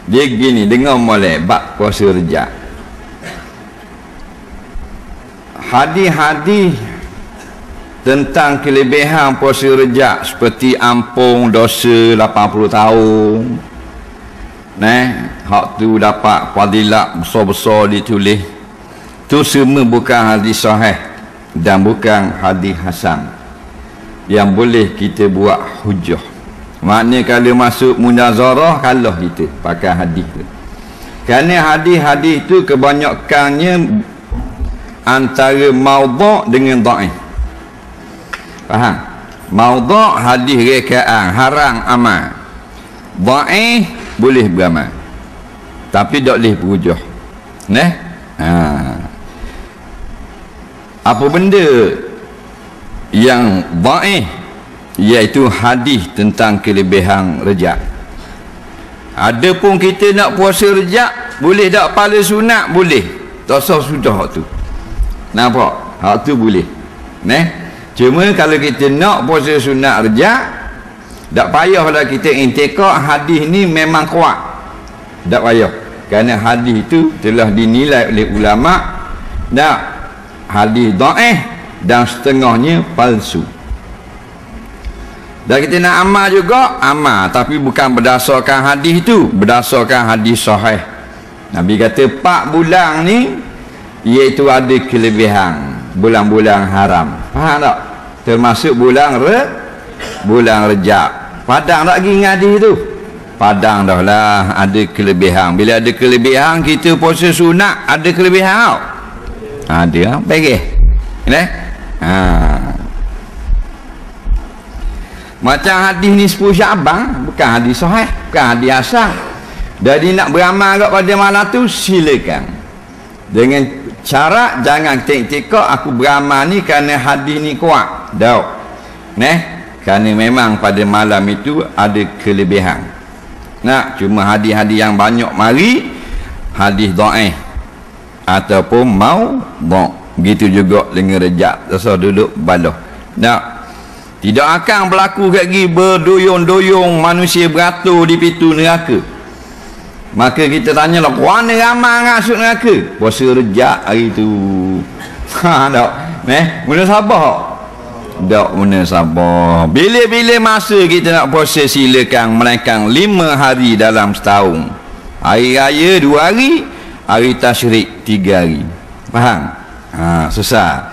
Dia gini, dengar molek bab puasa Rejab. Hadis-hadis tentang kelebihan puasa Rejab seperti ampun dosa 80 tahun. Hak tu dapat fadilat besar-besar ditulis. Tu semua bukan hadis sahih dan bukan hadis hasan yang boleh kita buat hujah. Maknanya kalau masuk munazarah kalah kita pakai hadis tu. Kerana hadis-hadis tu kebanyakannya antara maudhu' dengan dhaif. Faham? Maudhu' hadis rekaan haram amal. Dhaif boleh beramal. Tapi tak boleh berhujah. Apa benda yang dhaif? Iaitu hadis tentang kelebihan Rejab. Adapun kita nak puasa Rejab, boleh tak pahala sunat? Boleh. Tak usah sudah hak tu. Nampak? Hak tu boleh. Cuma kalau kita nak puasa sunat Rejab, tak payahlah kita intikad hadis ni memang kuat. Tak payah. Kerana hadis itu telah dinilai oleh ulama hadis dhaif dan setengahnya palsu. Dan kita nak amal juga, amal, tapi bukan berdasarkan hadis itu, berdasarkan hadis sahih. Nabi kata 4 bulan ni iaitu ada kelebihan, bulan-bulan haram. Faham tak? Termasuk bulan Rejab. Padang tak lagi dengan hadis tu? Padang dah lah, ada kelebihan. Bila ada kelebihan, kita puasa sunat ada kelebihan tau. Ada bagi. Macam hadis ni 10 Syaban, bukan hadis sahih, bukan hadis hasan. Jadi nak beramal pada malam tu silakan. Dengan syarat jangan tiktok aku beramal ni kerana hadis ni kuat. Tak. Kerana memang pada malam itu ada kelebihan. Cuma hadis-hadis yang banyak mari hadis dhaif ataupun maudhu'. Begitu juga dengan Rejab. Rasa duduk balah. Tidak akan berlaku lagi berduyung-duyung manusia beratur di pintu neraka. Maka kita tanyalah, mana ramai masuk neraka? Puasa Rejab hari tu. Tak. Mula sabar. Tak guna sabar. Bila-bila masa kita nak puasa, silakan, melainkan 5 hari dalam setahun. Hari raya 2 hari, hari tasyrik 3 hari. Faham? Susah.